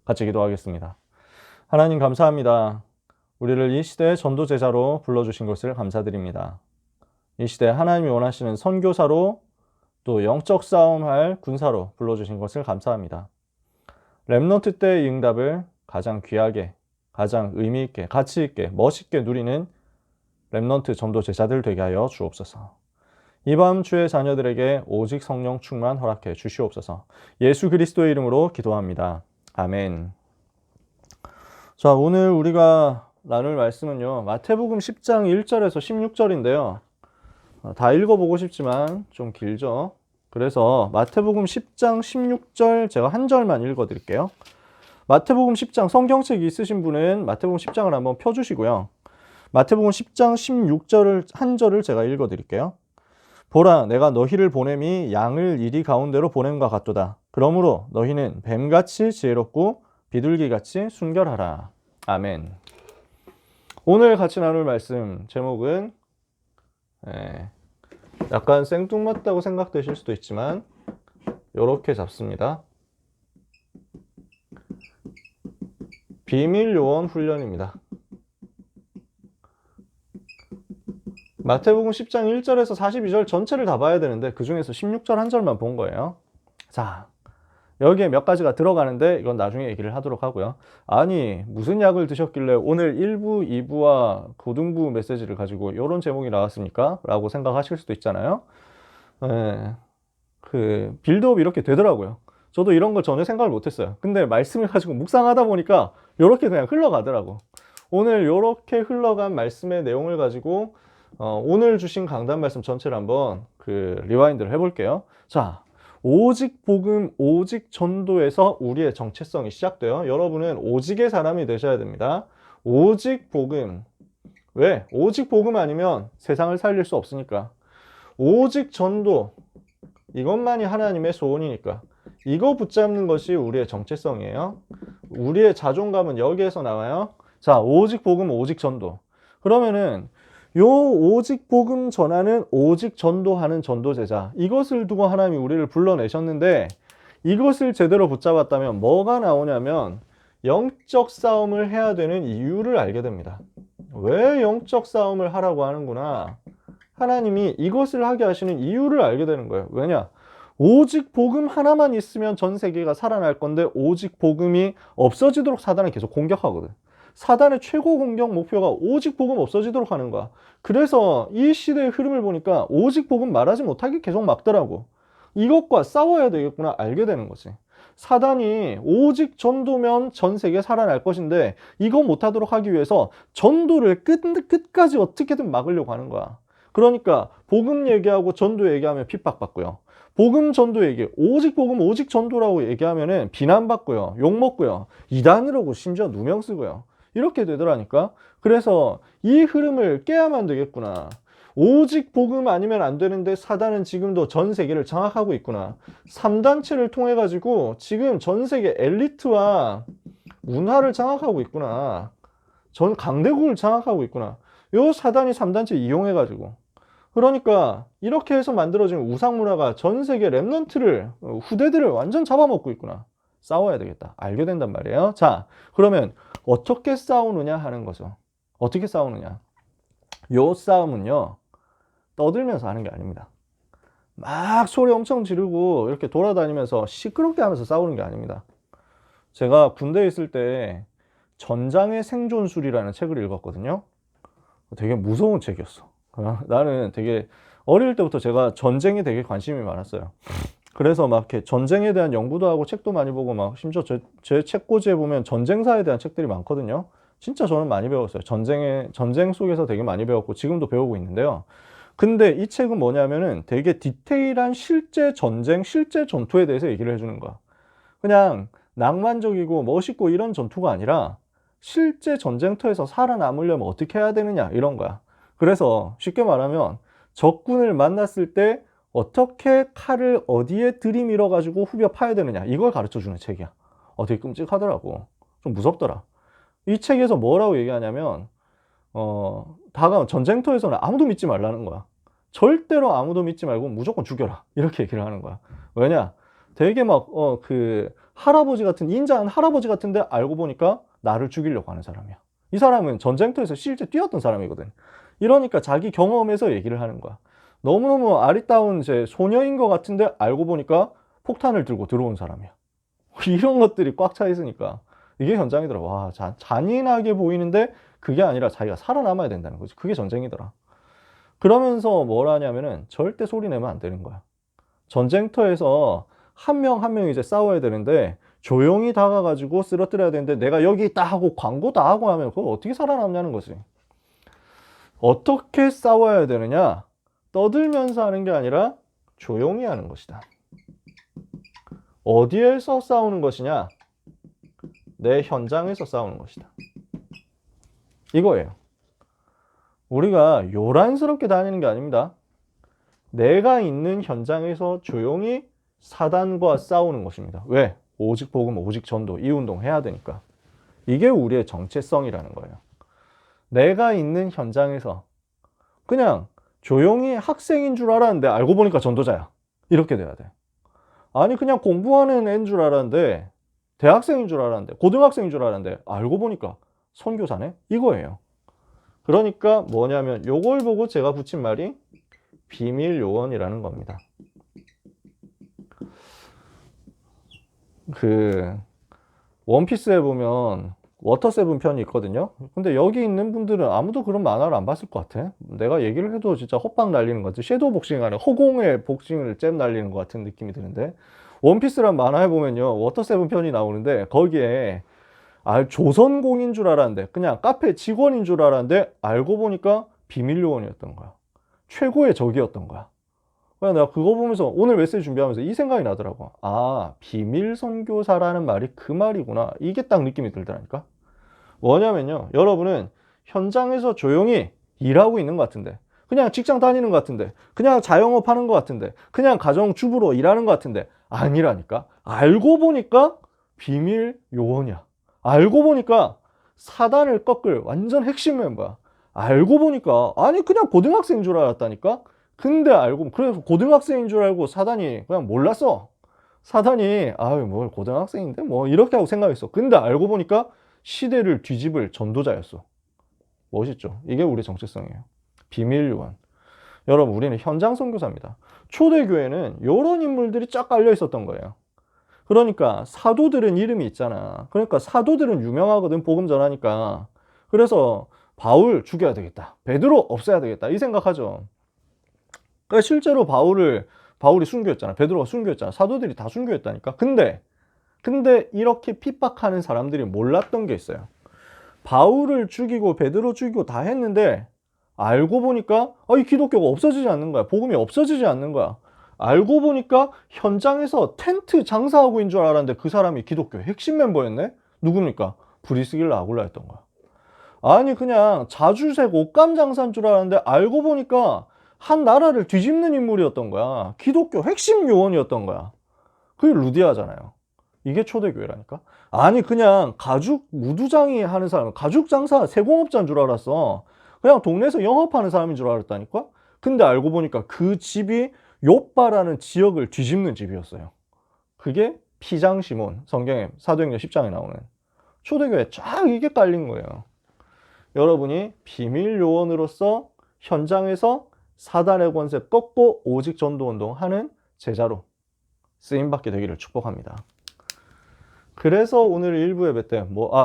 같이 기도하겠습니다. 하나님 감사합니다. 우리를 이 시대의 전도제자로 불러주신 것을 감사드립니다. 이 시대에 하나님이 원하시는 선교사로 또 영적 싸움할 군사로 불러주신 것을 감사합니다. 렘넌트 때의 응답을 가장 귀하게, 가장 의미 있게, 가치 있게, 멋있게 누리는 렘넌트 전도제자들 되게 하여 주옵소서. 이 밤 주의 자녀들에게 오직 성령 충만 허락해 주시옵소서. 예수 그리스도의 이름으로 기도합니다. 아멘. 자, 오늘 우리가 나눌 말씀은요, 마태복음 10장 1절에서 16절인데요. 다 읽어보고 싶지만 좀 길죠. 그래서 마태복음 10장 16절 제가 한 절만 읽어드릴게요. 마태복음 10장 성경책 있으신 분은 마태복음 10장을 한번 펴주시고요. 마태복음 10장 16절을 한 절을 제가 읽어드릴게요. 보라, 내가 너희를 보냄이 양을 이리 가운데로 보냄과 같도다. 그러므로 너희는 뱀같이 지혜롭고 비둘기같이 순결하라. 아멘. 오늘 같이 나눌 말씀 제목은 약간 생뚱맞다고 생각되실 수도 있지만 이렇게 잡습니다. 비밀요원 훈련입니다. 마태복음 10장 1절에서 42절 전체를 다 봐야 되는데 그 중에서 16절 한 절만 본 거예요. 자, 여기에 몇 가지가 들어가는데 이건 나중에 얘기를 하도록 하고요. 아니, 무슨 약을 드셨길래 오늘 1부, 2부와 고등부 메시지를 가지고 이런 제목이 나왔습니까? 라고 생각하실 수도 있잖아요. 그 빌드업이 이렇게 되더라고요. 저도 이런 걸 전혀 생각을 못했어요. 근데 말씀을 가지고 묵상하다 보니까 이렇게 그냥 흘러가더라고. 오늘 이렇게 흘러간 말씀의 내용을 가지고 오늘 주신 강단 말씀 전체를 한번 리와인드를 해볼게요. 자, 오직 복음, 오직 전도에서 우리의 정체성이 시작돼요. 여러분은 오직의 사람이 되셔야 됩니다. 오직 복음. 왜? 오직 복음 아니면 세상을 살릴 수 없으니까. 오직 전도. 이것만이 하나님의 소원이니까. 이거 붙잡는 것이 우리의 정체성이에요. 우리의 자존감은 여기에서 나와요. 자, 오직 복음, 오직 전도. 그러면은 요 오직 복음 전하는 오직 전도하는 전도제자, 이것을 두고 하나님이 우리를 불러내셨는데 이것을 제대로 붙잡았다면 뭐가 나오냐면 영적 싸움을 해야 되는 이유를 알게 됩니다. 왜 영적 싸움을 하라고 하는구나, 하나님이 이것을 하게 하시는 이유를 알게 되는 거예요. 왜냐? 오직 복음 하나만 있으면 전 세계가 살아날 건데 오직 복음이 없어지도록 사단은 계속 공격하거든. 사단의 최고 공격 목표가 오직 복음 없어지도록 하는 거야. 그래서 이 시대의 흐름을 보니까 오직 복음 말하지 못하게 계속 막더라고. 이것과 싸워야 되겠구나 알게 되는 거지. 사단이 오직 전도면 전 세계 살아날 것인데 이거 못하도록 하기 위해서 전도를 끝까지 어떻게든 막으려고 하는 거야. 그러니까 복음 얘기하고 전도 얘기하면 핍박받고요. 복음 전도 얘기, 오직 복음 오직 전도라고 얘기하면은 비난받고요, 욕먹고요, 이단이라고 심지어 누명 쓰고요. 이렇게 되더라니까. 그래서 이 흐름을 깨야만 되겠구나. 오직 복음 아니면 안 되는데 사단은 지금도 전 세계를 장악하고 있구나. 3단체를 통해 가지고 지금 전 세계 엘리트와 문화를 장악하고 있구나. 전 강대국을 장악하고 있구나. 요 사단이 3단체 이용해 가지고. 그러니까 이렇게 해서 만들어진 우상 문화가 전 세계 렘넌트를, 후대들을 완전 잡아먹고 있구나. 싸워야 되겠다. 알게 된단 말이에요. 자, 그러면 어떻게 싸우느냐 하는 거죠. 어떻게 싸우느냐. 요 싸움은요, 떠들면서 하는 게 아닙니다. 막 소리 엄청 지르고 이렇게 돌아다니면서 시끄럽게 하면서 싸우는 게 아닙니다. 제가 군대에 있을 때 전장의 생존술이라는 책을 읽었거든요. 되게 무서운 책이었어. 나는 되게 어릴 때부터 제가 전쟁에 되게 관심이 많았어요. 그래서 막 이렇게 전쟁에 대한 연구도 하고 책도 많이 보고, 막 심지어 제 책꽂이에 보면 전쟁사에 대한 책들이 많거든요. 진짜 저는 많이 배웠어요. 전쟁 속에서 되게 많이 배웠고 지금도 배우고 있는데요. 근데 이 책은 뭐냐면은 되게 디테일한 실제 전쟁, 실제 전투에 대해서 얘기를 해주는 거야. 그냥 낭만적이고 멋있고 이런 전투가 아니라 실제 전쟁터에서 살아남으려면 어떻게 해야 되느냐 이런 거야. 그래서 쉽게 말하면 적군을 만났을 때 어떻게 칼을 어디에 들이밀어 가지고 후벼 파야 되느냐, 이걸 가르쳐 주는 책이야. 되게 끔찍하더라고. 좀 무섭더라. 이 책에서 뭐라고 얘기하냐면 다가온 전쟁터에서는 아무도 믿지 말라는 거야. 절대로 아무도 믿지 말고 무조건 죽여라, 이렇게 얘기를 하는 거야. 왜냐? 되게 막 할아버지 같은, 인자한 할아버지 같은데 알고 보니까 나를 죽이려고 하는 사람이야. 이 사람은 전쟁터에서 실제 뛰었던 사람이거든. 이러니까 자기 경험에서 얘기를 하는 거야. 너무너무 아리따운 제 소녀인 것 같은데 알고 보니까 폭탄을 들고 들어온 사람이야. 이런 것들이 꽉 차 있으니까 이게 전쟁이더라. 와, 잔인하게 보이는데 그게 아니라 자기가 살아남아야 된다는 거지. 그게 전쟁이더라. 그러면서 뭘 하냐면은 절대 소리 내면 안 되는 거야. 전쟁터에서 한 명 한 명 이제 싸워야 되는데 조용히 다가가지고 쓰러뜨려야 되는데 내가 여기 있다 하고 광고 다 하고 하면 그거 어떻게 살아남냐는 거지. 어떻게 싸워야 되느냐? 떠들면서 하는 게 아니라 조용히 하는 것이다. 어디에서 싸우는 것이냐? 내 현장에서 싸우는 것이다. 이거예요. 우리가 요란스럽게 다니는 게 아닙니다. 내가 있는 현장에서 조용히 사단과 싸우는 것입니다. 왜? 오직 복음, 오직 전도, 이 운동 해야 되니까. 이게 우리의 정체성이라는 거예요. 내가 있는 현장에서 그냥 조용히 학생인 줄 알았는데 알고 보니까 전도자야. 이렇게 돼야 돼. 아니 그냥 공부하는 애인 줄 알았는데 대학생인 줄 알았는데 고등학생인 줄 알았는데 알고 보니까 선교사네? 이거예요. 그러니까 뭐냐면 요걸 보고 제가 붙인 말이 비밀 요원이라는 겁니다. 그 원피스에 보면 워터7 편이 있거든요. 근데 여기 있는 분들은 아무도 그런 만화를 안 봤을 것 같아. 내가 얘기를 해도 진짜 헛방 날리는 것 같아. 섀도우 복싱 안에 허공에 복싱을 잼 날리는 것 같은 느낌이 드는데 원피스란 만화에 보면요 워터7 편이 나오는데 거기에 조선공인 줄 알았는데 그냥 카페 직원인 줄 알았는데 알고 보니까 비밀 요원이었던 거야. 최고의 적이었던 거야. 그래서 내가 그거 보면서 오늘 메시지 준비하면서 이 생각이 나더라고. 아, 비밀 선교사라는 말이 그 말이구나. 이게 딱 느낌이 들더라니까. 뭐냐면요, 여러분은 현장에서 조용히 일하고 있는 것 같은데, 그냥 직장 다니는 것 같은데, 그냥 자영업 하는 것 같은데, 그냥 가정주부로 일하는 것 같은데 아니라니까. 알고 보니까 비밀 요원이야. 알고 보니까 사단을 꺾을 완전 핵심 멤버야. 알고 보니까 아니 그냥 고등학생인 줄 알았다니까. 근데 알고 그래서 고등학생인 줄 알고 사단이 그냥 몰랐어. 사단이 아유 뭘 고등학생인데 뭐 이렇게 하고 생각했어. 근데 알고 보니까 시대를 뒤집을 전도자였어. 멋있죠? 이게 우리 정체성이에요. 비밀 요원. 여러분 우리는 현장 선교사입니다. 초대교회는 이런 인물들이 쫙 깔려 있었던 거예요. 그러니까 사도들은 이름이 있잖아. 그러니까 사도들은 유명하거든. 복음 전하니까. 그래서 바울 죽여야 되겠다. 베드로 없애야 되겠다. 이 생각하죠. 그러니까 실제로 바울이 순교했잖아. 베드로가 순교했잖아. 사도들이 다 순교했다니까. 근데 이렇게 핍박하는 사람들이 몰랐던 게 있어요. 바울을 죽이고 베드로 죽이고 다 했는데 알고 보니까 이 기독교가 없어지지 않는 거야. 복음이 없어지지 않는 거야. 알고 보니까 현장에서 텐트 장사하고 있는 줄 알았는데 그 사람이 기독교의 핵심 멤버였네? 누굽니까? 브리스길라 아굴라였던 거야. 아니 그냥 자주색 옷감 장사인 줄 알았는데 알고 보니까 한 나라를 뒤집는 인물이었던 거야. 기독교 핵심 요원이었던 거야. 그게 루디아잖아요. 이게 초대교회라니까. 아니 그냥 가죽 무두장이 하는 사람, 가죽 장사 세공업자인 줄 알았어. 그냥 동네에서 영업하는 사람인 줄 알았다니까. 근데 알고 보니까 그 집이 요빠라는 지역을 뒤집는 집이었어요. 그게 피장시몬, 성경에 사도행전 10장에 나오는 초대교회 쫙 이게 깔린 거예요. 여러분이 비밀 요원으로서 현장에서 사단의 권세 꺾고 오직 전도운동 하는 제자로 쓰임받게 되기를 축복합니다. 그래서 오늘 1부 예배 때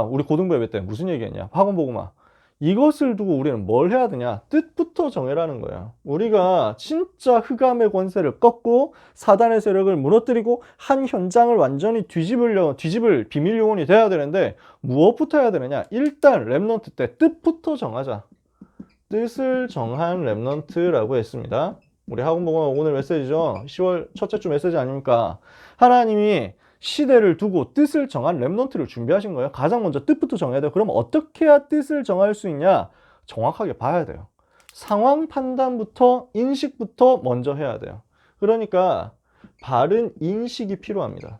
우리 고등부 예배 때 무슨 얘기했냐? 학원복음화. 이것을 두고 우리는 뭘 해야 되냐? 뜻부터 정해라는 거예요. 우리가 진짜 흑암의 권세를 꺾고 사단의 세력을 무너뜨리고 한 현장을 완전히 뒤집을 비밀 요원이 돼야 되는데 무엇부터 해야 되느냐? 일단 렘넌트 때 뜻부터 정하자. 뜻을 정한 렘넌트라고 했습니다. 우리 학원복음화 오늘 메시지죠. 10월 첫째 주 메시지 아닙니까? 하나님이 시대를 두고 뜻을 정한 렘넌트를 준비하신 거예요. 가장 먼저 뜻부터 정해야 돼요. 그럼 어떻게 해야 뜻을 정할 수 있냐? 정확하게 봐야 돼요. 상황 판단부터 인식부터 먼저 해야 돼요. 그러니까 바른 인식이 필요합니다.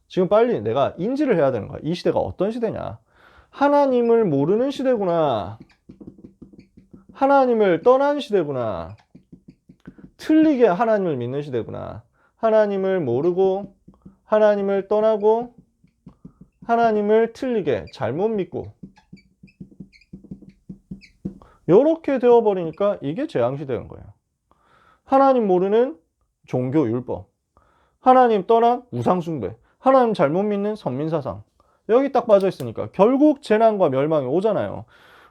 지금 빨리 내가 인지를 해야 되는 거야. 이 시대가 어떤 시대냐? 하나님을 모르는 시대구나. 하나님을 떠난 시대구나. 틀리게 하나님을 믿는 시대구나. 하나님을 모르고 하나님을 떠나고 하나님을 틀리게 잘못 믿고 이렇게 되어버리니까 이게 재앙시대인 거예요. 하나님 모르는 종교 율법, 하나님 떠난 우상숭배, 하나님 잘못 믿는 선민사상, 여기 딱 빠져 있으니까 결국 재난과 멸망이 오잖아요.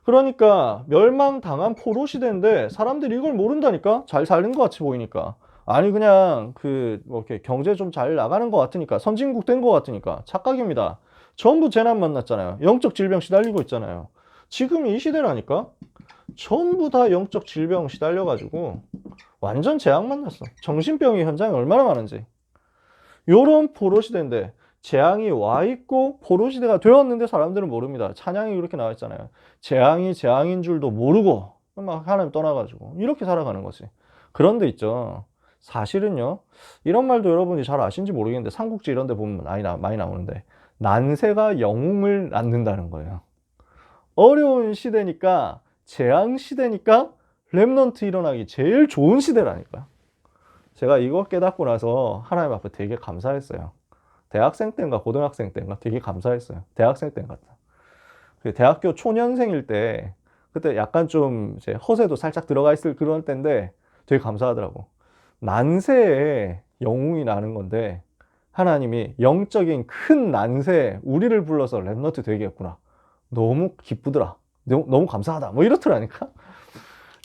그러니까 멸망당한 포로시대인데 사람들이 이걸 모른다니까. 잘 사는 것 같이 보이니까. 아니 그냥 뭐 이렇게 경제 좀 잘 나가는 것 같으니까, 선진국 된 것 같으니까. 착각입니다. 전부 재난 만났잖아요. 영적 질병 시달리고 있잖아요. 지금 이 시대라니까. 전부 다 영적 질병 시달려가지고 완전 재앙 만났어. 정신병이 현장에 얼마나 많은지. 요런 포로시대인데 재앙이 와 있고 포로시대가 되었는데 사람들은 모릅니다. 찬양이 그렇게 나와 있잖아요. 재앙이 재앙인 줄도 모르고 막 하나님 떠나가지고 이렇게 살아가는 거지. 그런데 있죠. 사실은요. 이런 말도 여러분이 잘 아신지 모르겠는데 삼국지 이런 데 보면 많이 나오는데 난세가 영웅을 낳는다는 거예요. 어려운 시대니까, 재앙 시대니까 렘넌트 일어나기 제일 좋은 시대라니까. 제가 이거 깨닫고 나서 하나님 앞에 되게 감사했어요. 대학생 때인가 고등학생 때인가 되게 감사했어요. 대학생 때 같다. 대학교 초년생일 때 그때 약간 좀 이제 허세도 살짝 들어가 있을 그런 때인데 되게 감사하더라고. 난세에 영웅이 나는 건데 하나님이 영적인 큰 난세에 우리를 불러서 렘넌트 되겠구나. 너무 기쁘더라. 너무 감사하다. 뭐 이렇더라니까.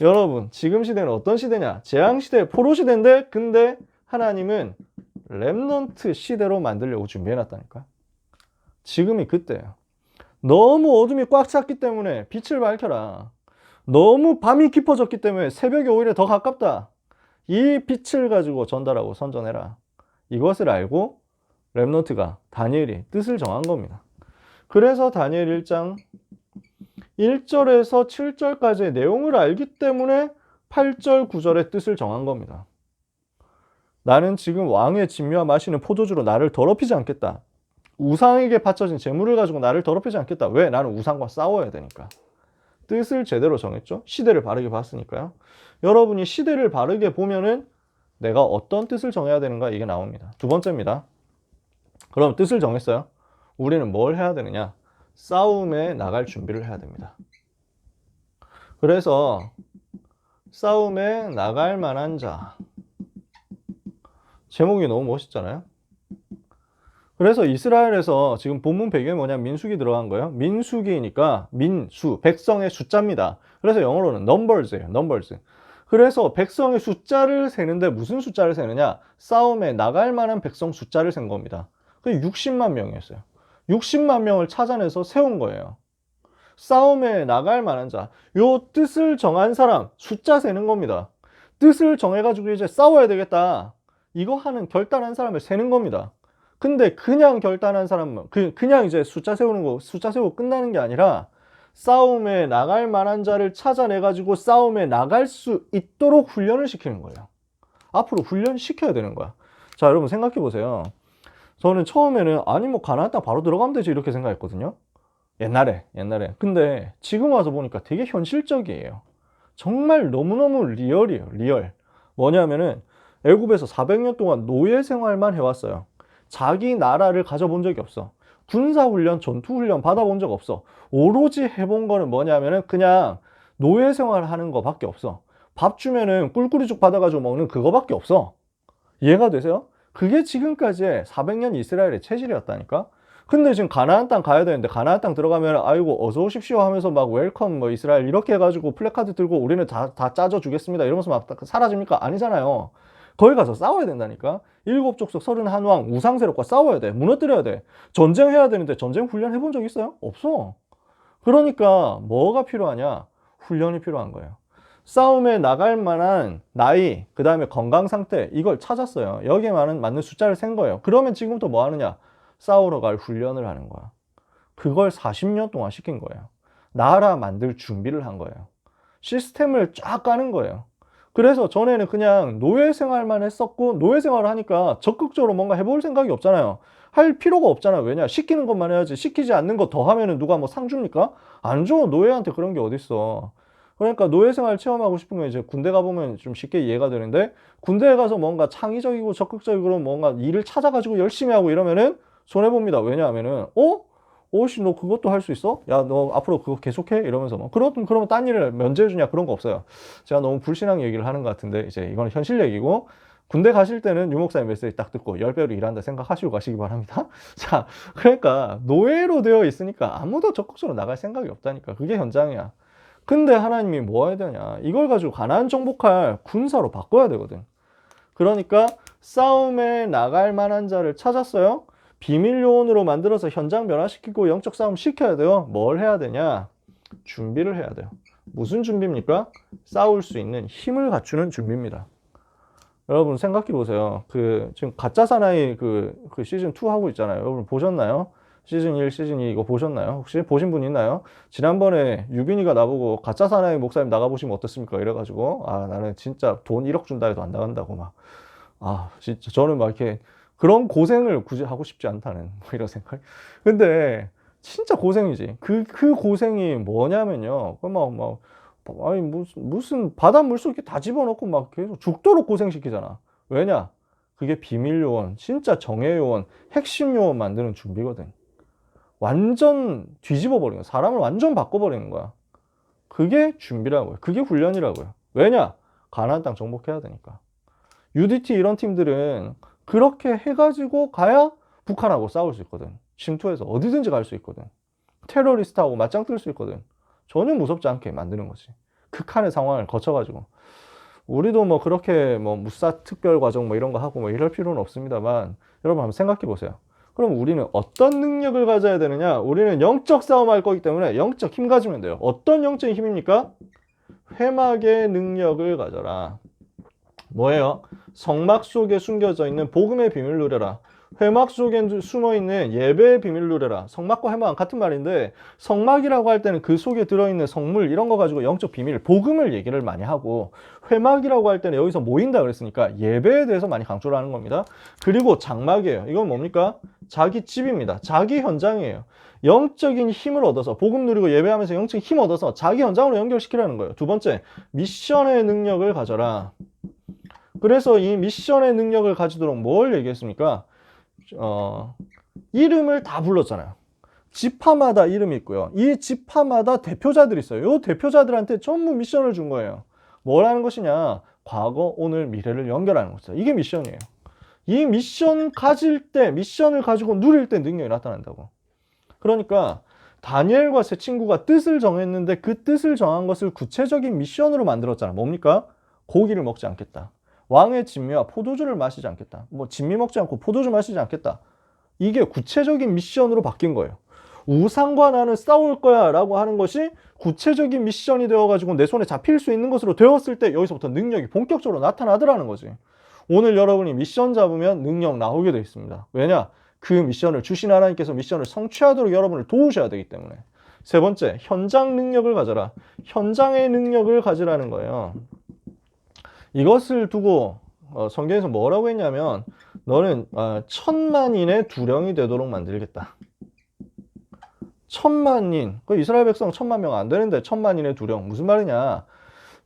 여러분 지금 시대는 어떤 시대냐? 재앙시대, 포로시대인데 근데 하나님은 렘넌트 시대로 만들려고 준비해놨다니까. 지금이 그때예요. 너무 어둠이 꽉 찼기 때문에 빛을 밝혀라. 너무 밤이 깊어졌기 때문에 새벽이 오히려 더 가깝다. 이 빛을 가지고 전달하고 선전해라. 이것을 알고 렘넌트가 다니엘이 뜻을 정한 겁니다. 그래서 다니엘 1장 1절에서 7절까지의 내용을 알기 때문에 8절 9절의 뜻을 정한 겁니다. 나는 지금 왕의 진미와 마시는 포도주로 나를 더럽히지 않겠다. 우상에게 바쳐진 재물을 가지고 나를 더럽히지 않겠다. 왜? 나는 우상과 싸워야 되니까. 뜻을 제대로 정했죠. 시대를 바르게 봤으니까요. 여러분이 시대를 바르게 보면은 내가 어떤 뜻을 정해야 되는가 이게 나옵니다. 두 번째입니다. 그럼 뜻을 정했어요. 우리는 뭘 해야 되느냐? 싸움에 나갈 준비를 해야 됩니다. 그래서 싸움에 나갈 만한 자. 제목이 너무 멋있잖아요. 그래서 이스라엘에서 지금 본문 배경이 뭐냐? 민수기 들어간 거예요. 민수기니까 민수, 백성의 숫자입니다. 그래서 영어로는 numbers예요. numbers. 그래서 백성의 숫자를 세는데 무슨 숫자를 세느냐? 싸움에 나갈 만한 백성 숫자를 센 겁니다. 그게 60만 명이었어요. 60만 명을 찾아내서 세운 거예요. 싸움에 나갈 만한 자. 요 뜻을 정한 사람, 숫자 세는 겁니다. 뜻을 정해가지고 이제 싸워야 되겠다. 이거 하는 결단한 사람을 세는 겁니다. 근데 그냥 결단한 사람은 그냥 이제 숫자 세우는 거, 숫자 세우고 끝나는 게 아니라 싸움에 나갈 만한 자를 찾아내가지고 싸움에 나갈 수 있도록 훈련을 시키는 거예요. 앞으로 훈련시켜야 되는 거야. 자, 여러분 생각해 보세요. 저는 처음에는 아니 뭐 가나안 땅 바로 들어가면 되지 이렇게 생각했거든요. 옛날에. 근데 지금 와서 보니까 되게 현실적이에요. 정말 너무너무 리얼이에요. 리얼. 뭐냐면은 애굽에서 400년 동안 노예 생활만 해왔어요. 자기 나라를 가져본 적이 없어. 군사훈련, 전투훈련 받아본 적 없어. 오로지 해본 거는 뭐냐면은 그냥 노예 생활하는 거밖에 없어. 밥 주면은 꿀꿀이죽 받아가지고 먹는 그거밖에 없어. 이해가 되세요? 그게 지금까지의 400년 이스라엘의 체질이었다니까. 근데 지금 가나안 땅 가야 되는데 가나안 땅 들어가면 아이고 어서 오십시오 하면서 막 웰컴 뭐 이스라엘 이렇게 해가지고 플래카드 들고 우리는 다 짜져 주겠습니다 이러면서 막 사라집니까? 아니잖아요. 거기 가서 싸워야 된다니까. 일곱 족속 31왕 우상세력과 싸워야 돼. 무너뜨려야 돼. 전쟁해야 되는데 전쟁 훈련 해본 적 있어요? 없어. 그러니까 뭐가 필요하냐? 훈련이 필요한 거예요. 싸움에 나갈 만한 나이, 그 다음에 건강 상태 이걸 찾았어요. 여기에 맞는 숫자를 센 거예요. 그러면 지금부터 뭐 하느냐? 싸우러 갈 훈련을 하는 거야. 그걸 40년 동안 시킨 거예요. 나라 만들 준비를 한 거예요. 시스템을 쫙 까는 거예요. 그래서 전에는 그냥 노예 생활만 했었고 노예 생활을 하니까 적극적으로 뭔가 해볼 생각이 없잖아요. 할 필요가 없잖아요. 왜냐? 시키는 것만 해야지. 시키지 않는 거 더 하면은 누가 뭐 상 줍니까? 안 줘. 노예한테 그런 게 어딨어. 그러니까 노예생활 체험하고 싶으면 이제 군대 가보면 좀 쉽게 이해가 되는데, 군대에 가서 뭔가 창의적이고 적극적으로 뭔가 일을 찾아가지고 열심히 하고 이러면은 손해봅니다. 왜냐하면은, 오씨, 너 그것도 할 수 있어? 야, 너 앞으로 그거 계속해? 이러면서 뭐, 그러면 딴 일을 면제해주냐? 그런 거 없어요. 제가 너무 불신앙 얘기를 하는 것 같은데, 이제 이건 현실 얘기고, 군대 가실 때는 유목사의 메시지 딱 듣고 10배로 일한다 생각하시고 가시기 바랍니다. 자, 그러니까 노예로 되어 있으니까 아무도 적극적으로 나갈 생각이 없다니까. 그게 현장이야. 근데 하나님이 뭐 해야 되냐? 이걸 가지고 가나안 정복할 군사로 바꿔야 되거든. 그러니까 싸움에 나갈 만한 자를 찾았어요. 비밀 요원으로 만들어서 현장 변화시키고 영적 싸움 시켜야 돼요. 뭘 해야 되냐? 준비를 해야 돼요. 무슨 준비입니까? 싸울 수 있는 힘을 갖추는 준비입니다. 여러분 생각해 보세요. 지금 가짜 사나이 그 시즌 2 하고 있잖아요. 여러분 보셨나요? 시즌 1, 시즌 2 이거 보셨나요? 혹시 보신 분 있나요? 지난번에 유빈이가 나보고 가짜 사나이 목사님 나가보시면 어떻습니까? 이래가지고, 나는 진짜 돈 1억 준다 해도 안 나간다고 막. 진짜 저는 막 이렇게 그런 고생을 굳이 하고 싶지 않다는 뭐 이런 생각. 근데 진짜 고생이지. 그 고생이 뭐냐면요. 아니 무슨 바닷물 속에 다 집어넣고 막 계속 죽도록 고생시키잖아. 왜냐? 그게 비밀 요원, 진짜 정예 요원, 핵심 요원 만드는 준비거든. 완전 뒤집어 버리는 거야. 사람을 완전 바꿔버리는 거야. 그게 준비라고요. 그게 훈련이라고요. 왜냐? 가나안 땅 정복해야 되니까. UDT 이런 팀들은 그렇게 해가지고 가야 북한하고 싸울 수 있거든. 침투해서 어디든지 갈 수 있거든. 테러리스트하고 맞짱 뜰 수 있거든. 전혀 무섭지 않게 만드는 거지. 극한의 상황을 거쳐가지고. 우리도 뭐 그렇게 뭐 무사 특별 과정 뭐 이런 거 하고 뭐 이럴 필요는 없습니다만, 여러분 한번 생각해 보세요. 그럼 우리는 어떤 능력을 가져야 되느냐? 우리는 영적 싸움할 거기 때문에 영적 힘 가지면 돼요. 어떤 영적인 힘입니까? 회막의 능력을 가져라. 뭐예요? 성막 속에 숨겨져 있는 복음의 비밀 누려라. 회막 속에 숨어있는 예배의 비밀 누려라. 성막과 회막은 같은 말인데, 성막이라고 할 때는 그 속에 들어있는 성물 이런 거 가지고 영적 비밀, 복음을 얘기를 많이 하고, 회막이라고 할 때는 여기서 모인다 그랬으니까 예배에 대해서 많이 강조를 하는 겁니다. 그리고 장막이에요. 이건 뭡니까? 자기 집입니다. 자기 현장이에요. 영적인 힘을 얻어서 복음 누리고 예배하면서 영적인 힘 얻어서 자기 현장으로 연결시키라는 거예요. 두 번째, 미션의 능력을 가져라. 그래서 이 미션의 능력을 가지도록 뭘 얘기했습니까? 이름을 다 불렀잖아요. 지파마다 이름이 있고요. 이 지파마다 대표자들이 있어요. 이 대표자들한테 전부 미션을 준 거예요. 뭘 하는 것이냐? 과거, 오늘, 미래를 연결하는 거죠. 이게 미션이에요. 이 미션 가질 때, 미션을 가지고 누릴 때 능력이 나타난다고. 그러니까 다니엘과 세 친구가 뜻을 정했는데 그 뜻을 정한 것을 구체적인 미션으로 만들었잖아. 뭡니까? 고기를 먹지 않겠다. 왕의 진미와 포도주를 마시지 않겠다. 뭐 진미 먹지 않고 포도주 마시지 않겠다. 이게 구체적인 미션으로 바뀐 거예요. 우상과 나는 싸울 거야 라고 하는 것이 구체적인 미션이 되어가지고 내 손에 잡힐 수 있는 것으로 되었을 때 여기서부터 능력이 본격적으로 나타나더라는 거지. 오늘 여러분이 미션 잡으면 능력 나오게 되어 있습니다. 왜냐? 그 미션을 주신 하나님께서 미션을 성취하도록 여러분을 도우셔야 되기 때문에. 세 번째, 현장 능력을 가져라. 현장의 능력을 가지라는 거예요. 이것을 두고 성경에서 뭐라고 했냐면, 너는 1000만인의 두령이 되도록 만들겠다. 1000만인, 이스라엘 백성 1000만 명 안 되는데 1000만인의 두령, 무슨 말이냐?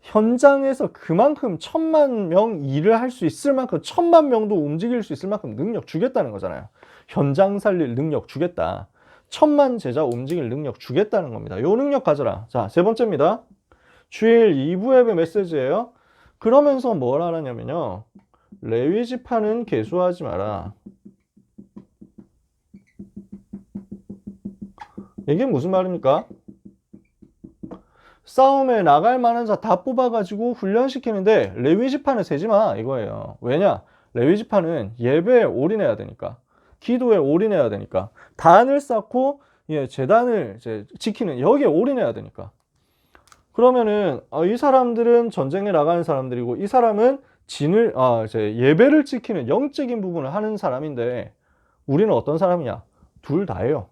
현장에서 그만큼 1000만 명 일을 할 수 있을 만큼 1000만 명도 움직일 수 있을 만큼 능력 주겠다는 거잖아요. 현장 살릴 능력 주겠다. 1000만 제자 움직일 능력 주겠다는 겁니다. 요 능력 가져라. 자, 세 번째입니다. 주일 2부 예배 메시지예요. 그러면서 뭘 하느냐면요, 레위 지파는 계수하지 마라. 이게 무슨 말입니까? 싸움에 나갈 만한 자 다 뽑아가지고 훈련시키는데 레위 지파는 세지 마 이거예요. 왜냐? 레위 지파는 예배에 올인해야 되니까, 기도에 올인해야 되니까, 단을 쌓고 제단을 이제 지키는 여기에 올인해야 되니까. 그러면은 이 사람들은 전쟁에 나가는 사람들이고 이 사람은 이제 예배를 지키는 영적인 부분을 하는 사람인데, 우리는 어떤 사람이냐? 둘 다예요.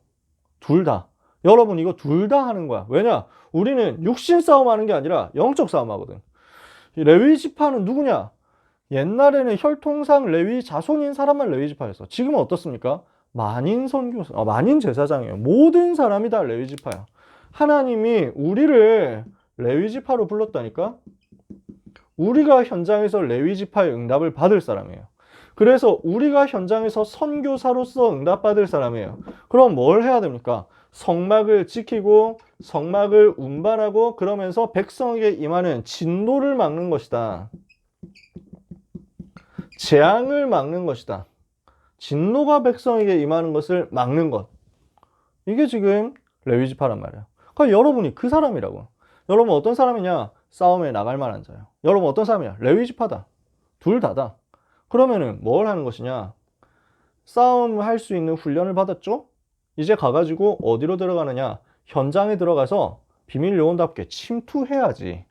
둘 다. 여러분 이거 둘 다 하는 거야. 왜냐? 우리는 육신 싸움 하는 게 아니라 영적 싸움 하거든. 레위 지파는 누구냐? 옛날에는 혈통상 레위 자손인 사람만 레위 지파였어. 지금은 어떻습니까? 만인 선교사, 만인 제사장이에요. 모든 사람이 다 레위 지파야. 하나님이 우리를 레위지파로 불렀다니까? 우리가 현장에서 레위지파의 응답을 받을 사람이에요. 그래서 우리가 현장에서 선교사로서 응답받을 사람이에요. 그럼 뭘 해야 됩니까? 성막을 지키고 성막을 운반하고 그러면서 백성에게 임하는 진노를 막는 것이다. 재앙을 막는 것이다. 진노가 백성에게 임하는 것을 막는 것. 이게 지금 레위지파란 말이에요. 그러니까 여러분이 그 사람이라고. 여러분 어떤 사람이냐? 싸움에 나갈 만한 자예요. 여러분 어떤 사람이야? 레위지파다. 둘 다다. 그러면은 뭘 하는 것이냐? 싸움할 수 있는 훈련을 받았죠? 이제 가가지고 어디로 들어가느냐? 현장에 들어가서 비밀 요원답게 침투해야지.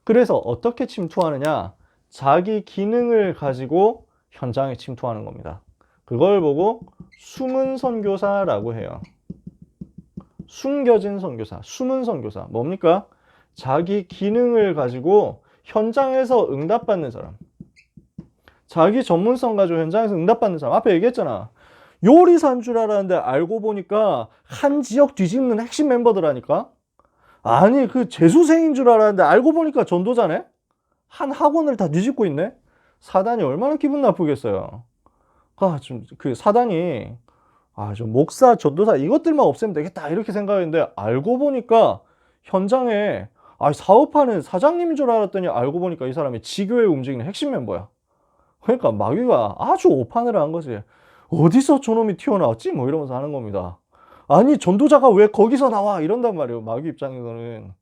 그래서 어떻게 침투하느냐? 자기 기능을 가지고 현장에 침투하는 겁니다. 그걸 보고 숨은 선교사라고 해요. 숨겨진 선교사, 숨은 선교사. 뭡니까? 자기 기능을 가지고 현장에서 응답받는 사람. 자기 전문성 가지고 현장에서 응답받는 사람. 앞에 얘기했잖아. 요리사인 줄 알았는데 알고 보니까 한 지역 뒤집는 핵심 멤버들하니까. 아니 그 재수생인 줄 알았는데 알고 보니까 전도자네? 한 학원을 다 뒤집고 있네? 사단이 얼마나 기분 나쁘겠어요. 그 사단이 좀 목사, 전도사 이것들만 없애면 되겠다 이렇게 생각했는데 알고 보니까 현장에 사업하는 사장님인 줄 알았더니 알고 보니까 이 사람이 지교회 움직이는 핵심 멤버야. 그러니까 마귀가 아주 오판을 한 거지. 어디서 저놈이 튀어나왔지? 뭐 이러면서 하는 겁니다. 아니 전도자가 왜 거기서 나와? 이런단 말이에요. 마귀 입장에서는.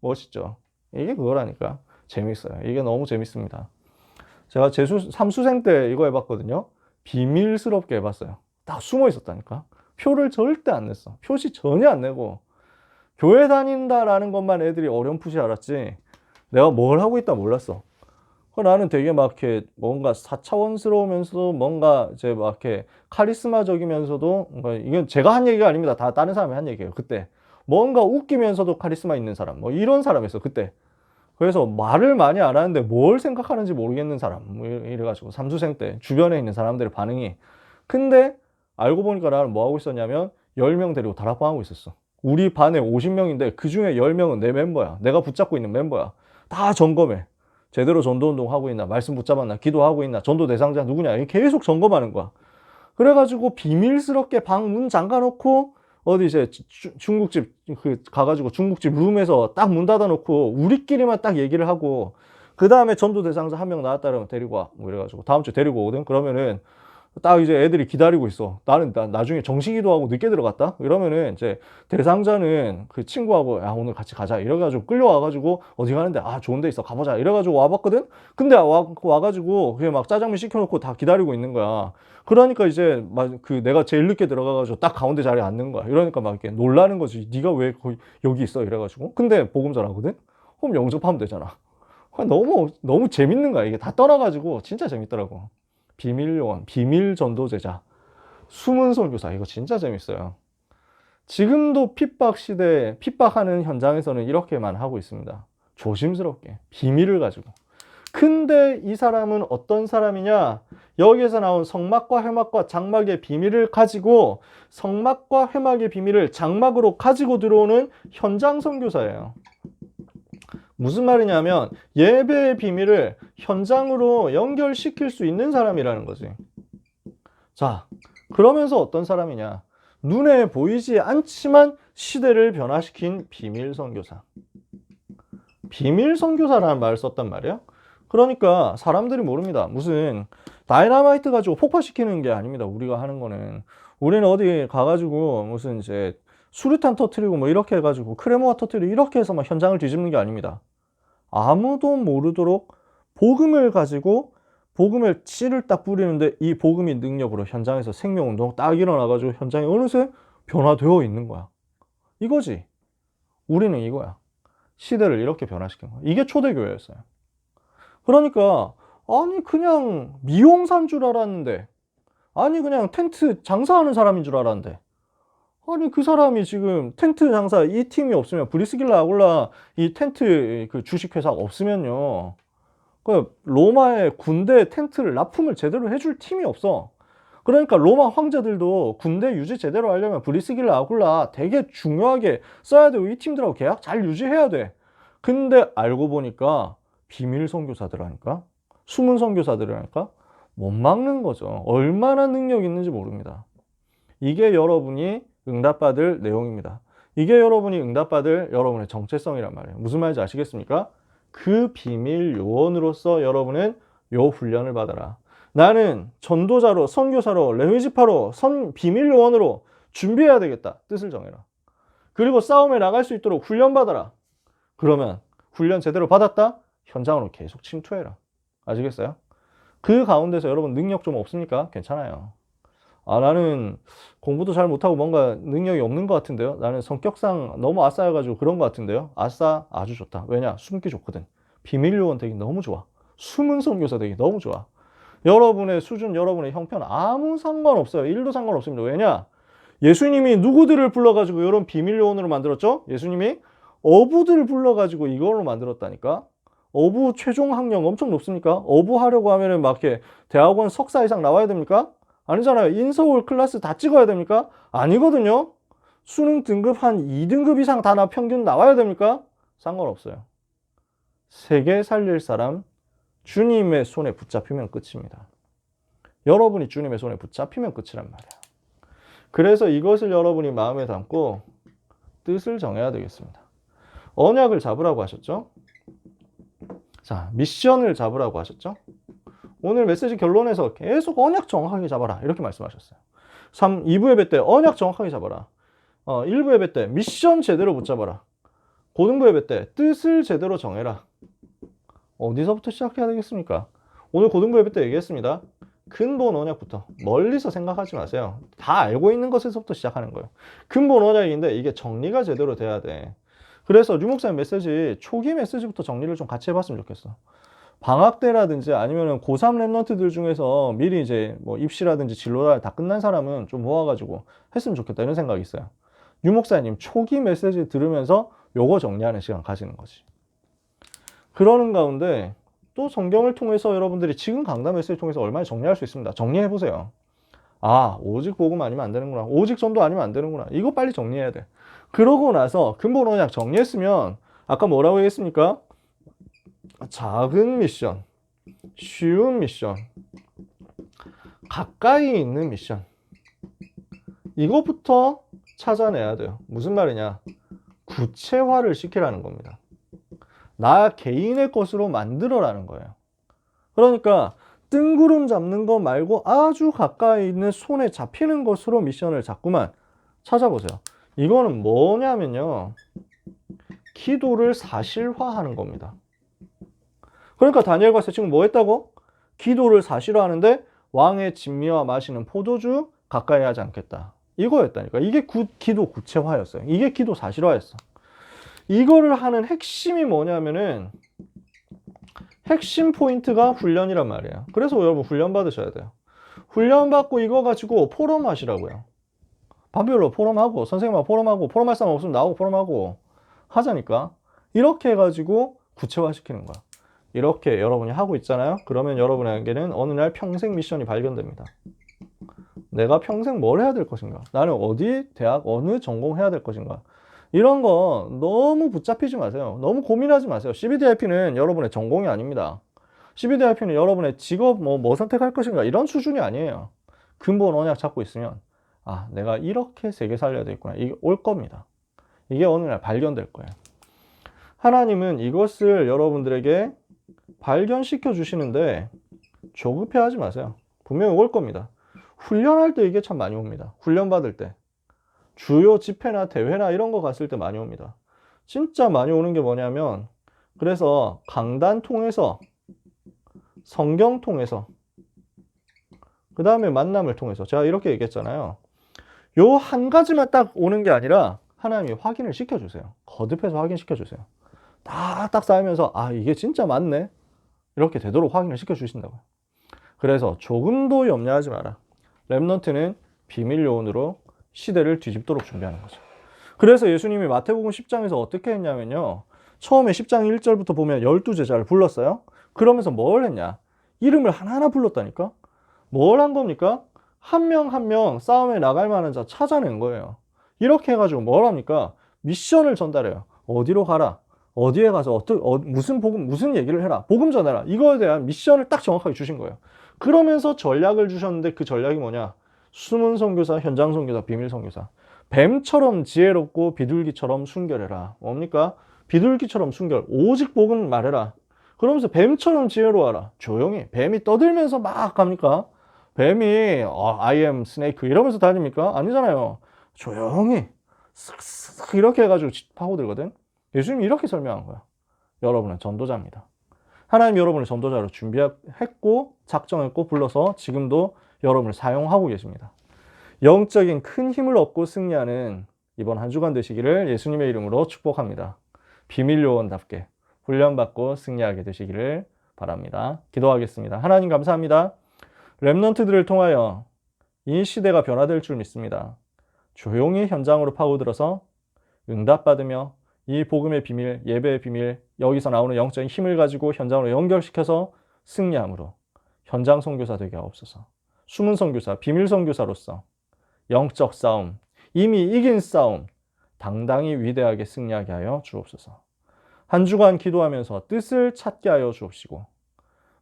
멋있죠. 이게 그거라니까. 재밌어요. 이게 너무 재밌습니다. 제가 삼수생 때 이거 해봤거든요. 비밀스럽게 해봤어요. 딱 숨어 있었다니까. 표를 절대 안 냈어. 표시 전혀 안 내고 교회 다닌다라는 것만 애들이 어렴풋이 알았지 내가 뭘 하고 있다 몰랐어. 나는 되게 막 이렇게 뭔가 사차원스러우면서도 뭔가 이제 막 이렇게 카리스마적이면서도 이건 제가 한 얘기가 아닙니다. 다 다른 사람이 한 얘기예요. 그때 뭔가 웃기면서도 카리스마 있는 사람 뭐 이런 사람이었어 그때. 그래서 말을 많이 안 하는데 뭘 생각하는지 모르겠는 사람 뭐 이래가지고 삼수생 때 주변에 있는 사람들의 반응이. 근데 알고 보니까 나는 뭐 하고 있었냐면 10명 데리고 다락방 하고 있었어. 우리 반에 50명인데 그 중에 10명은 내 멤버야. 내가 붙잡고 있는 멤버야. 다 점검해. 제대로 전도운동 하고 있나, 말씀 붙잡았나, 기도하고 있나, 전도 대상자 누구냐, 계속 점검하는 거야. 그래가지고 비밀스럽게 방 문 잠가놓고 어디 이제 중국집 가가지고 중국집 룸에서 딱 문 닫아놓고 우리끼리만 딱 얘기를 하고 그 다음에 전도 대상자 한 명 나왔다 그러면 데리고 와. 뭐 이래가지고 다음 주에 데리고 오거든. 그러면은 딱 이제 애들이 기다리고 있어. 나는 나중에 정시기도하고 늦게 들어갔다? 이러면은 이제 대상자는 그 친구하고 야, 오늘 같이 가자. 이래가지고 끌려와가지고 어디 가는데 좋은 데 있어. 가보자. 이래가지고 와봤거든? 근데 와가지고 그냥 막 짜장면 시켜놓고 다 기다리고 있는 거야. 그러니까 이제 막 내가 제일 늦게 들어가가지고 딱 가운데 자리에 앉는 거야. 이러니까 막 이렇게 놀라는 거지. 네가 왜 여기 있어? 이래가지고. 근데 복음 전하거든? 그럼 영접하면 되잖아. 너무 재밌는 거야. 이게 다 떠나가지고 진짜 재밌더라고. 비밀 요원, 비밀 전도제자, 숨은 선교사. 이거 진짜 재밌어요. 지금도 핍박 시대, 핍박하는 현장에서는 이렇게만 하고 있습니다. 조심스럽게, 비밀을 가지고. 근데 이 사람은 어떤 사람이냐? 여기에서 나온 성막과 회막과 장막의 비밀을 가지고 성막과 회막의 비밀을 장막으로 가지고 들어오는 현장 선교사예요. 무슨 말이냐면 예배의 비밀을 현장으로 연결시킬 수 있는 사람이라는 거지. 자, 그러면서 어떤 사람이냐? 눈에 보이지 않지만 시대를 변화시킨 비밀 선교사. 비밀 선교사라는 말을 썼단 말이야. 그러니까 사람들이 모릅니다. 무슨 다이너마이트 가지고 폭파시키는 게 아닙니다. 우리가 하는 거는. 우리는 어디 가가지고 무슨 이제 수류탄 터트리고 뭐 이렇게 해가지고 크레모아 터트리고 이렇게 해서 막 현장을 뒤집는 게 아닙니다. 아무도 모르도록 복음을 가지고 복음을 씨를 딱 뿌리는데 이 복음이 능력으로 현장에서 생명운동 딱 일어나가지고 현장에 어느새 변화되어 있는 거야. 이거지. 우리는 이거야. 시대를 이렇게 변화시킨 거야. 이게 초대교회였어요. 그러니까 아니 그냥 미용사인 줄 알았는데 아니 그냥 텐트 장사하는 사람인 줄 알았는데 아니 그 사람이 지금 텐트 장사 이 팀이 없으면 브리스길라 아굴라 이 텐트 그 주식회사가 없으면요 그 로마의 군대 텐트를 납품을 제대로 해줄 팀이 없어. 그러니까 로마 황제들도 군대 유지 제대로 하려면 브리스길라 아굴라 되게 중요하게 써야 되고 이 팀들하고 계약 잘 유지해야 돼. 근데 알고 보니까 비밀 선교사들하니까, 숨은 선교사들이라니까 못 막는 거죠. 얼마나 능력 있는지 모릅니다. 이게 여러분이 응답받을 내용입니다. 이게 여러분이 응답받을 여러분의 정체성이란 말이에요. 무슨 말인지 아시겠습니까? 그 비밀 요원으로서 여러분은 요 훈련을 받아라. 나는 전도자로, 선교사로, 레위지파로, 비밀 요원으로 준비해야 되겠다. 뜻을 정해라. 그리고 싸움에 나갈 수 있도록 훈련 받아라. 그러면 훈련 제대로 받았다? 현장으로 계속 침투해라. 아시겠어요? 그 가운데서 여러분 능력 좀 없습니까? 괜찮아요. 아, 나는 공부도 잘 못하고 뭔가 능력이 없는 것 같은데요. 나는 성격상 너무 아싸여가지고 그런 것 같은데요. 아싸, 아주 좋다. 왜냐? 숨기 좋거든. 비밀 요원 되기 너무 좋아. 숨은 선교사 되기 너무 좋아. 여러분의 수준, 여러분의 형편 아무 상관없어요. 1도 상관없습니다. 왜냐? 예수님이 누구들을 불러가지고 이런 비밀 요원으로 만들었죠? 예수님이 어부들을 불러가지고 이걸로 만들었다니까. 어부 최종 학력 엄청 높습니까? 어부 하려고 하면은 막 이렇게 대학원 석사 이상 나와야 됩니까? 아니잖아요. 인서울 클래스 다 찍어야 됩니까? 아니거든요. 수능 등급 한 2등급 이상 다 평균 나와야 됩니까? 상관없어요. 세계 살릴 사람 주님의 손에 붙잡히면 끝입니다. 여러분이 주님의 손에 붙잡히면 끝이란 말이에요. 그래서 이것을 여러분이 마음에 담고 뜻을 정해야 되겠습니다. 언약을 잡으라고 하셨죠? 자, 미션을 잡으라고 하셨죠? 오늘 메시지 결론에서 계속 언약 정확하게 잡아라 이렇게 말씀하셨어요. 2부 예배 때 언약 정확하게 잡아라. 1부 예배 때 미션 제대로 붙잡아라. 고등부 예배 때 뜻을 제대로 정해라. 어디서부터 시작해야 되겠습니까? 오늘 고등부 예배 때 얘기했습니다. 근본 언약부터 멀리서 생각하지 마세요. 다 알고 있는 것에서부터 시작하는 거예요. 근본 언약인데 이게 정리가 제대로 돼야 돼. 그래서 류 목사님 메시지 초기 메시지부터 정리를 좀 같이 해봤으면 좋겠어. 방학 때라든지 아니면 고3 랩런트들 중에서 미리 이제 뭐 입시라든지 진로가 다 끝난 사람은 좀 모아가지고 했으면 좋겠다 이런 생각이 있어요. 유 목사님 초기 메시지 들으면서 요거 정리하는 시간 가지는 거지. 그러는 가운데 또 성경을 통해서 여러분들이 지금 강단 메시지 통해서 얼마나 정리할 수 있습니다. 정리해보세요. 아, 오직 복음 아니면 안 되는구나. 오직 전도 아니면 안 되는구나. 이거 빨리 정리해야 돼. 그러고 나서 근본 언약 정리했으면 아까 뭐라고 했습니까? 작은 미션, 쉬운 미션, 가까이 있는 미션. 이거부터 찾아내야 돼요. 무슨 말이냐? 구체화를 시키라는 겁니다. 나 개인의 것으로 만들어라는 거예요. 그러니까 뜬구름 잡는 거 말고 아주 가까이 있는 손에 잡히는 것으로 미션을 자꾸만 찾아보세요. 이거는 뭐냐면요. 기도를 사실화하는 겁니다. 그러니까 다니엘과 새 친구 뭐 했다고? 기도를 사실화하는데 왕의 진미와 마시는 포도주 가까이 하지 않겠다. 이거였다니까. 이게 기도 구체화였어요. 이게 기도 사실화였어. 이거를 하는 핵심이 뭐냐면은 핵심 포인트가 훈련이란 말이에요. 그래서 여러분 훈련 받으셔야 돼요. 훈련 받고 이거 가지고 포럼 하시라고요. 반별로 포럼하고 선생님하고 포럼하고 포럼할 사람 없으면 나오고 포럼하고 하자니까. 이렇게 해가지고 구체화 시키는 거야. 이렇게 여러분이 하고 있잖아요. 그러면 여러분에게는 어느 날 평생 미션이 발견됩니다. 내가 평생 뭘 해야 될 것인가? 나는 어디 대학 어느 전공 해야 될 것인가? 이런 거 너무 붙잡히지 마세요. 너무 고민하지 마세요. CBDIP는 여러분의 전공이 아닙니다. CBDIP는 여러분의 직업 뭐 선택할 것인가 이런 수준이 아니에요. 근본 언약 잡고 있으면 아, 내가 이렇게 세계 살려야 되겠구나. 이게 올 겁니다. 이게 어느 날 발견될 거예요. 하나님은 이것을 여러분들에게 발견시켜 주시는데 조급해 하지 마세요. 분명히 올 겁니다. 훈련할 때 이게 참 많이 옵니다. 훈련 받을 때. 주요 집회나 대회나 이런 거 갔을 때 많이 옵니다. 진짜 많이 오는 게 뭐냐면 그래서 강단 통해서 성경 통해서 그 다음에 만남을 통해서 제가 이렇게 얘기했잖아요. 요 한 가지만 딱 오는 게 아니라 하나님이 확인을 시켜주세요. 거듭해서 확인시켜주세요. 딱딱 쌓이면서 아 이게 진짜 맞네 이렇게 되도록 확인을 시켜주신다고요. 그래서 조금도 염려하지 마라. 렘넌트는 비밀 요원으로 시대를 뒤집도록 준비하는 거죠. 그래서 예수님이 마태복음 10장에서 어떻게 했냐면요. 처음에 10장 1절부터 보면 12제자를 불렀어요. 그러면서 뭘 했냐? 이름을 하나하나 불렀다니까? 뭘 한 겁니까? 한 명 한 명 싸움에 나갈 만한 자 찾아낸 거예요. 이렇게 해가지고 뭘 합니까? 미션을 전달해요. 어디로 가라? 어디에 가서 무슨 복음, 무슨 얘기를 해라. 복음 전해라. 이거에 대한 미션을 딱 정확하게 주신 거예요. 그러면서 전략을 주셨는데 그 전략이 뭐냐? 숨은 선교사, 현장 선교사, 비밀 선교사. 뱀처럼 지혜롭고 비둘기처럼 순결해라. 뭡니까? 비둘기처럼 순결. 오직 복음 말해라. 그러면서 뱀처럼 지혜로워라. 조용히. 뱀이 떠들면서 막 갑니까? 뱀이 I am snake 이러면서 다닙니까? 아니잖아요. 조용히 쓱쓱 이렇게 해가지고 파고들거든. 예수님이 이렇게 설명한 거야. 여러분은 전도자입니다. 하나님 여러분을 전도자로 준비했고 작정했고 불러서 지금도 여러분을 사용하고 계십니다. 영적인 큰 힘을 얻고 승리하는 이번 한 주간 되시기를 예수님의 이름으로 축복합니다. 비밀 요원답게 훈련받고 승리하게 되시기를 바랍니다. 기도하겠습니다. 하나님 감사합니다. 렘넌트들을 통하여 이 시대가 변화될 줄 믿습니다. 조용히 현장으로 파고들어서 응답받으며 이 복음의 비밀, 예배의 비밀, 여기서 나오는 영적인 힘을 가지고 현장으로 연결시켜서 승리함으로 현장 선교사 되게 하옵소서. 숨은 선교사, 비밀 선교사로서 영적 싸움, 이미 이긴 싸움 당당히 위대하게 승리하게 하여 주옵소서. 한 주간 기도하면서 뜻을 찾게 하여 주옵시고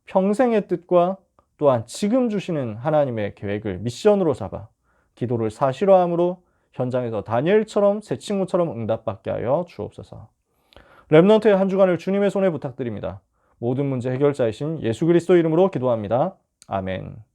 평생의 뜻과 또한 지금 주시는 하나님의 계획을 미션으로 잡아 기도를 사실화함으로 현장에서 다니엘처럼 새 친구처럼 응답받게 하여 주옵소서. 렘넌트의 한 주간을 주님의 손에 부탁드립니다. 모든 문제 해결자이신 예수 그리스도 이름으로 기도합니다. 아멘.